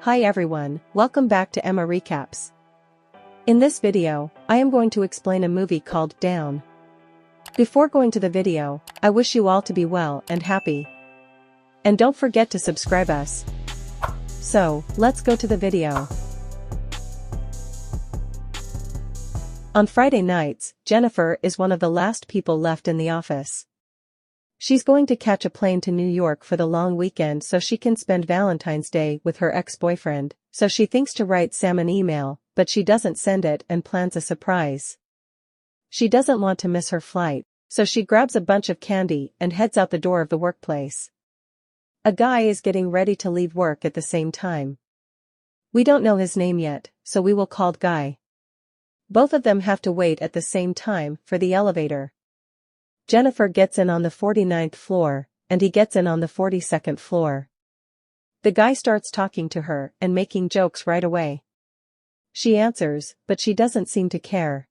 Hi everyone, welcome back to Emma Recaps. In this video, I am going to explain a movie called Down. Before going to the video, I wish you all to be well and happy. And don't forget to subscribe us. So, let's go to the video. On Friday nights, Jennifer is one of the last people left in the office. She's going to catch a plane to New York for the long weekend so she can spend Valentine's Day with her ex-boyfriend, so she thinks to write Sam an email, but she doesn't send it and plans a surprise. She doesn't want to miss her flight, so she grabs a bunch of candy and heads out the door of the workplace. A guy is getting ready to leave work at the same time. We don't know his name yet, so we will call Guy. Both of them have to wait at the same time for the elevator. Jennifer gets in on the 49th floor, and he gets in on the 42nd floor. The guy starts talking to her and making jokes right away. She answers, but she doesn't seem to care.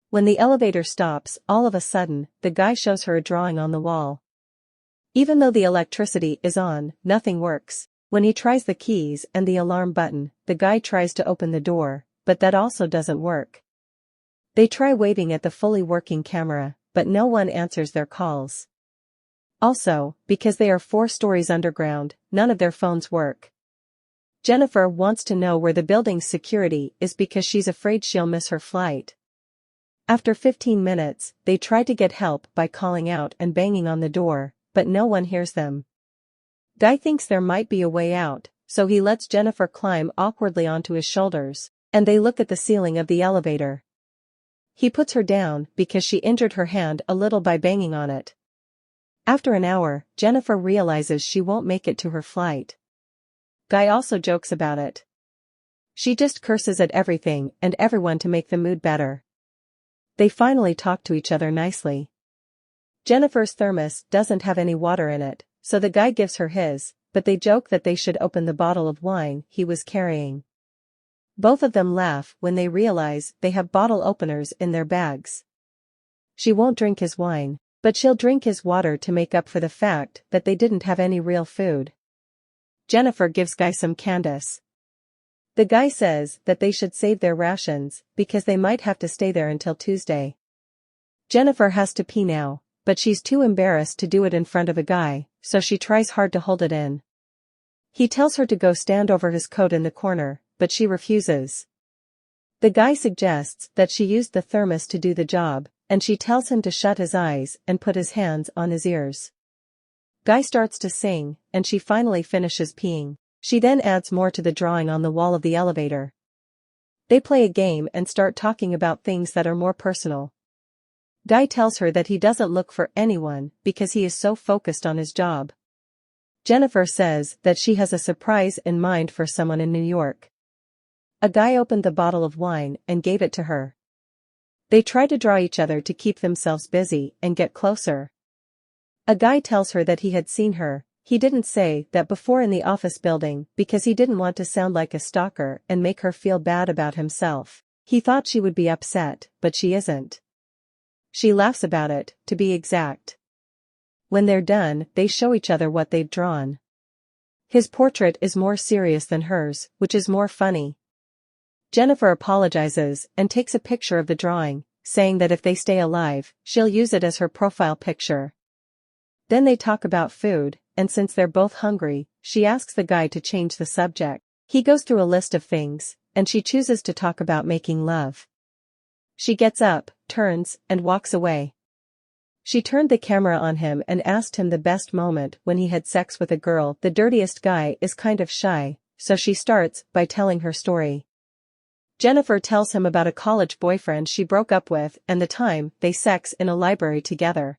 When the elevator stops, all of a sudden, the guy shows her a drawing on the wall. Even though the electricity is on, nothing works. When he tries the keys and the alarm button, the guy tries to open the door, but that also doesn't work. They try waving at the fully working camera, but no one answers their calls. Also, because they are 4 stories underground, none of their phones work. Jennifer wants to know where the building's security is because she's afraid she'll miss her flight. After 15 minutes, they try to get help by calling out and banging on the door, but no one hears them. Guy thinks there might be a way out, so he lets Jennifer climb awkwardly onto his shoulders, and they look at the ceiling of the elevator. He puts her down because she injured her hand a little by banging on it. After an hour, Jennifer realizes she won't make it to her flight. Guy also jokes about it. She just curses at everything and everyone to make the mood better. They finally talk to each other nicely. Jennifer's thermos doesn't have any water in it, so the guy gives her his, but they joke that they should open the bottle of wine he was carrying. Both of them laugh when they realize they have bottle openers in their bags. She won't drink his wine, but she'll drink his water to make up for the fact that they didn't have any real food. Jennifer gives Guy some Candice. The guy says that they should save their rations because they might have to stay there until Tuesday. Jennifer has to pee now, but she's too embarrassed to do it in front of a guy, so she tries hard to hold it in. He tells her to go stand over his coat in the corner, but she refuses. The guy suggests that she use the thermos to do the job, and she tells him to shut his eyes and put his hands on his ears. Guy starts to sing, and she finally finishes peeing. She then adds more to the drawing on the wall of the elevator. They play a game and start talking about things that are more personal. Guy tells her that he doesn't look for anyone because he is so focused on his job. Jennifer says that she has a surprise in mind for someone in New York. A guy opened the bottle of wine and gave it to her. They try to draw each other to keep themselves busy and get closer. A guy tells her that he had seen her. He didn't say that before in the office building because he didn't want to sound like a stalker and make her feel bad about himself. He thought she would be upset, but she isn't. She laughs about it, to be exact. When they're done, they show each other what they've drawn. His portrait is more serious than hers, which is more funny. Jennifer apologizes and takes a picture of the drawing, saying that if they stay alive, she'll use it as her profile picture. Then they talk about food, and since they're both hungry, she asks the guy to change the subject. He goes through a list of things, and she chooses to talk about making love. She gets up, turns, and walks away. She turned the camera on him and asked him the best moment when he had sex with a girl. The dirtiest guy is kind of shy, so she starts by telling her story. Jennifer tells him about a college boyfriend she broke up with and the time they sex in a library together.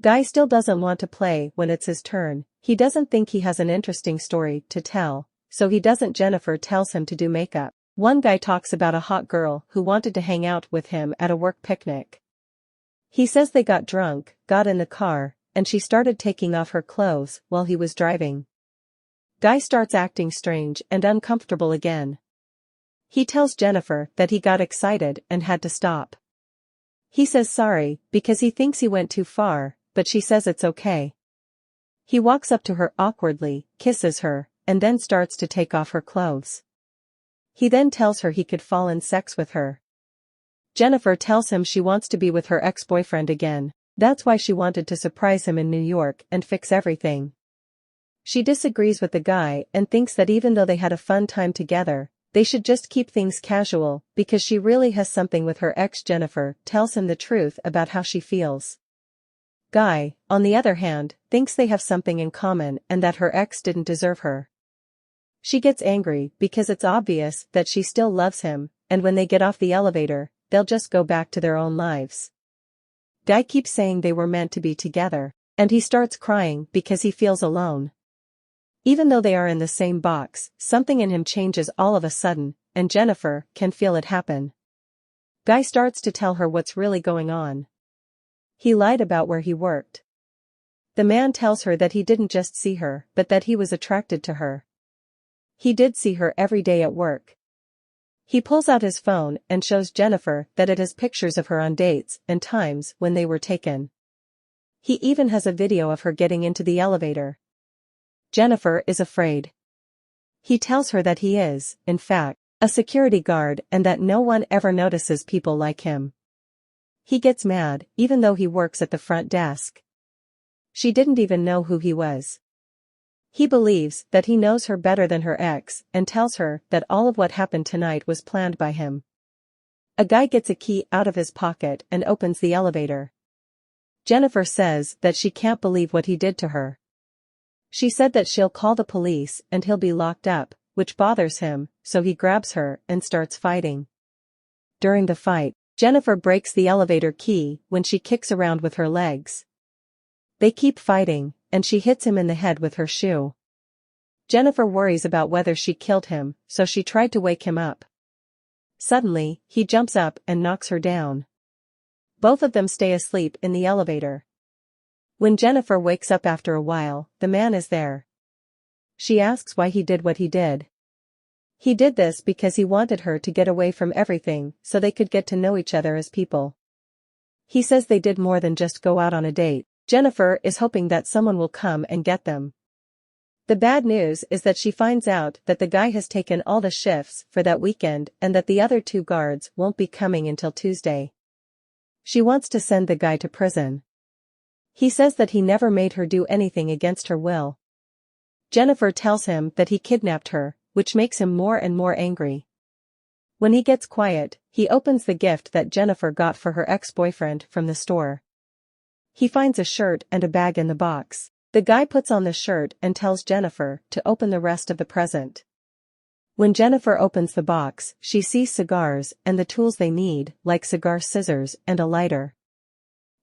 Guy still doesn't want to play when it's his turn. He doesn't think he has an interesting story to tell, so he doesn't. Jennifer tells him to do makeup. One guy talks about a hot girl who wanted to hang out with him at a work picnic. He says they got drunk, got in the car, and she started taking off her clothes while he was driving. Guy starts acting strange and uncomfortable again. He tells Jennifer that he got excited and had to stop. He says sorry because he thinks he went too far, but she says it's okay. He walks up to her awkwardly, kisses her, and then starts to take off her clothes. He then tells her he could fall in sex with her. Jennifer tells him she wants to be with her ex-boyfriend again. That's why she wanted to surprise him in New York and fix everything. She disagrees with the guy and thinks that even though they had a fun time together, they should just keep things casual because she really has something with her ex. Jennifer tells him the truth about how she feels. Guy, on the other hand, thinks they have something in common and that her ex didn't deserve her. She gets angry because it's obvious that she still loves him, and when they get off the elevator, they'll just go back to their own lives. Guy keeps saying they were meant to be together, and he starts crying because he feels alone. Even though they are in the same box, something in him changes all of a sudden, and Jennifer can feel it happen. Guy starts to tell her what's really going on. He lied about where he worked. The man tells her that he didn't just see her, but that he was attracted to her. He did see her every day at work. He pulls out his phone and shows Jennifer that it has pictures of her on dates and times when they were taken. He even has a video of her getting into the elevator. Jennifer is afraid. He tells her that he is, in fact, a security guard and that no one ever notices people like him. He gets mad, even though he works at the front desk. She didn't even know who he was. He believes that he knows her better than her ex and tells her that all of what happened tonight was planned by him. A guy gets a key out of his pocket and opens the elevator. Jennifer says that she can't believe what he did to her. She said that she'll call the police and he'll be locked up, which bothers him, so he grabs her and starts fighting. During the fight, Jennifer breaks the elevator key when she kicks around with her legs. They keep fighting, and she hits him in the head with her shoe. Jennifer worries about whether she killed him, so she tried to wake him up. Suddenly, he jumps up and knocks her down. Both of them stay asleep in the elevator. When Jennifer wakes up after a while, the man is there. She asks why he did what he did. He did this because he wanted her to get away from everything so they could get to know each other as people. He says they did more than just go out on a date. Jennifer is hoping that someone will come and get them. The bad news is that she finds out that the guy has taken all the shifts for that weekend and that the other two guards won't be coming until Tuesday. She wants to send the guy to prison. He says that he never made her do anything against her will. Jennifer tells him that he kidnapped her, which makes him more and more angry. When he gets quiet, he opens the gift that Jennifer got for her ex-boyfriend from the store. He finds a shirt and a bag in the box. The guy puts on the shirt and tells Jennifer to open the rest of the present. When Jennifer opens the box, she sees cigars and the tools they need, like cigar scissors and a lighter.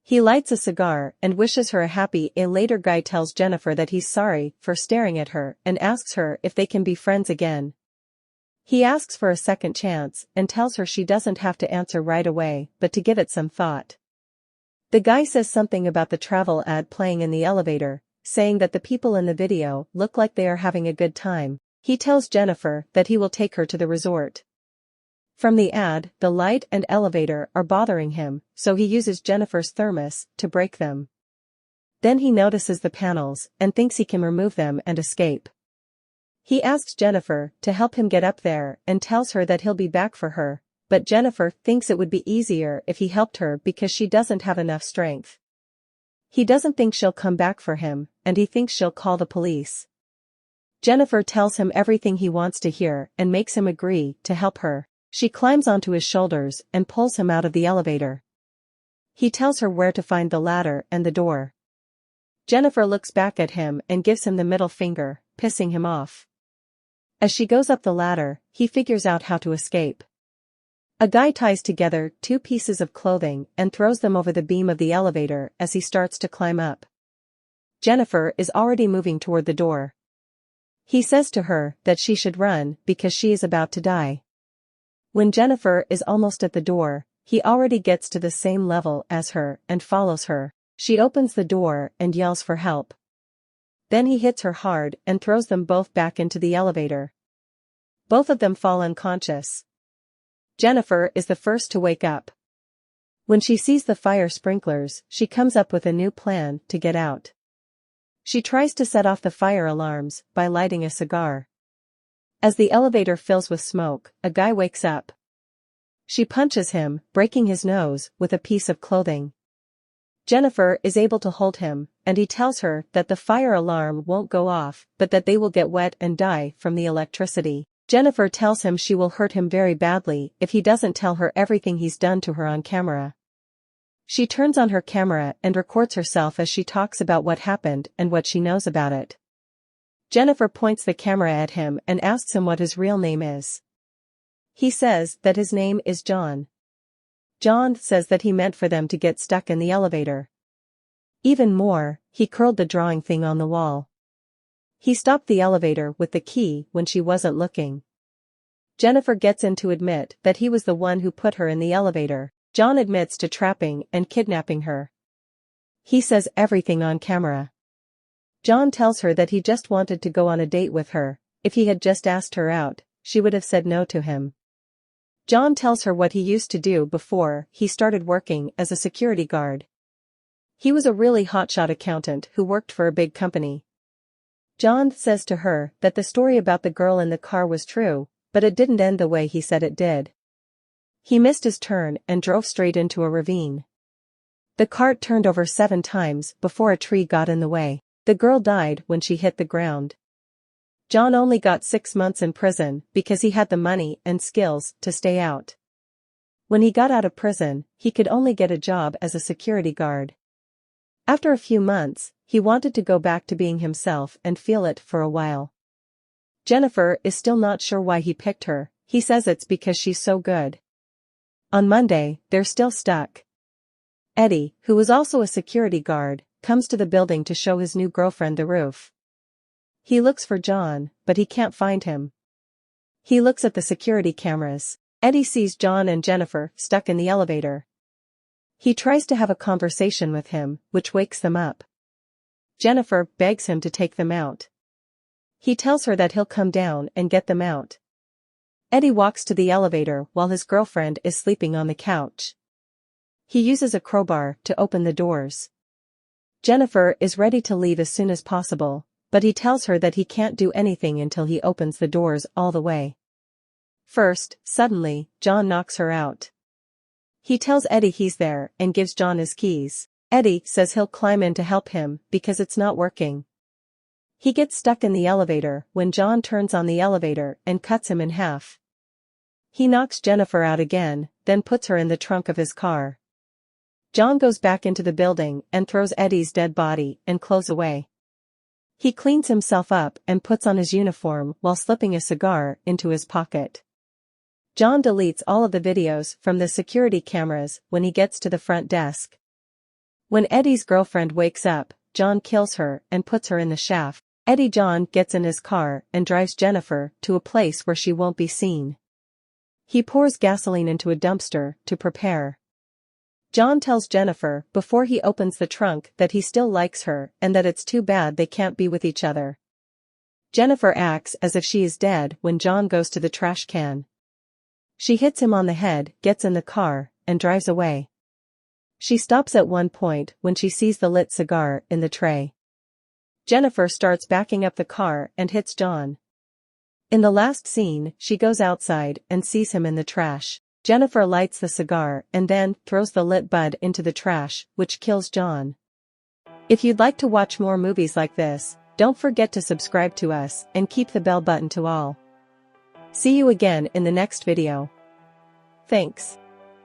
He lights a cigar and wishes her a happy day. Later, Guy tells Jennifer that he's sorry for staring at her and asks her if they can be friends again. He asks for a second chance and tells her she doesn't have to answer right away, but to give it some thought. The guy says something about the travel ad playing in the elevator, saying that the people in the video look like they are having a good time. He tells Jennifer that he will take her to the resort. From the ad, the light and elevator are bothering him, so he uses Jennifer's thermos to break them. Then he notices the panels and thinks he can remove them and escape. He asks Jennifer to help him get up there and tells her that he'll be back for her, but Jennifer thinks it would be easier if he helped her because she doesn't have enough strength. He doesn't think she'll come back for him, and he thinks she'll call the police. Jennifer tells him everything he wants to hear and makes him agree to help her. She climbs onto his shoulders and pulls him out of the elevator. He tells her where to find the ladder and the door. Jennifer looks back at him and gives him the middle finger, pissing him off. As she goes up the ladder, he figures out how to escape. A guy ties together two pieces of clothing and throws them over the beam of the elevator as he starts to climb up. Jennifer is already moving toward the door. He says to her that she should run because she is about to die. When Jennifer is almost at the door, he already gets to the same level as her and follows her. She opens the door and yells for help. Then he hits her hard and throws them both back into the elevator. Both of them fall unconscious. Jennifer is the first to wake up. When she sees the fire sprinklers, she comes up with a new plan to get out. She tries to set off the fire alarms by lighting a cigar. As the elevator fills with smoke, a guy wakes up. She punches him, breaking his nose with a piece of clothing. Jennifer is able to hold him, and he tells her that the fire alarm won't go off, but that they will get wet and die from the electricity. Jennifer tells him she will hurt him very badly if he doesn't tell her everything he's done to her on camera. She turns on her camera and records herself as she talks about what happened and what she knows about it. Jennifer points the camera at him and asks him what his real name is. He says that his name is John. John says that he meant for them to get stuck in the elevator. Even more, he curled the drawing thing on the wall. He stopped the elevator with the key when she wasn't looking. Jennifer gets in to admit that he was the one who put her in the elevator. John admits to trapping and kidnapping her. He says everything on camera. John tells her that he just wanted to go on a date with her. If he had just asked her out, she would have said no to him. John tells her what he used to do before he started working as a security guard. He was a really hotshot accountant who worked for a big company. John says to her that the story about the girl in the car was true, but it didn't end the way he said it did. He missed his turn and drove straight into a ravine. The cart turned over 7 times before a tree got in the way. The girl died when she hit the ground. John only got 6 months in prison because he had the money and skills to stay out. When he got out of prison, he could only get a job as a security guard. After a few months, he wanted to go back to being himself and feel it for a while. Jennifer is still not sure why he picked her. He says it's because she's so good. On Monday, they're still stuck. Eddie, who was also a security guard, comes to the building to show his new girlfriend the roof. He looks for John, but he can't find him. He looks at the security cameras. Eddie sees John and Jennifer stuck in the elevator. He tries to have a conversation with him, which wakes them up. Jennifer begs him to take them out. He tells her that he'll come down and get them out. Eddie walks to the elevator while his girlfriend is sleeping on the couch. He uses a crowbar to open the doors. Jennifer is ready to leave as soon as possible, but he tells her that he can't do anything until he opens the doors all the way. First, suddenly, John knocks her out. He tells Eddie he's there and gives John his keys. Eddie says he'll climb in to help him because it's not working. He gets stuck in the elevator when John turns on the elevator and cuts him in half. He knocks Jennifer out again, then puts her in the trunk of his car. John goes back into the building and throws Eddie's dead body and clothes away. He cleans himself up and puts on his uniform while slipping a cigar into his pocket. John deletes all of the videos from the security cameras when he gets to the front desk. When Eddie's girlfriend wakes up, John kills her and puts her in the shaft. John gets in his car and drives Jennifer to a place where she won't be seen. He pours gasoline into a dumpster to prepare. John tells Jennifer before he opens the trunk that he still likes her and that it's too bad they can't be with each other. Jennifer acts as if she is dead when John goes to the trash can. She hits him on the head, gets in the car, and drives away. She stops at one point when she sees the lit cigar in the tray. Jennifer starts backing up the car and hits John. In the last scene, she goes outside and sees him in the trash. Jennifer lights the cigar and then throws the lit bud into the trash, which kills John. If you'd like to watch more movies like this, don't forget to subscribe to us and keep the bell button to all. See you again in the next video. Thanks.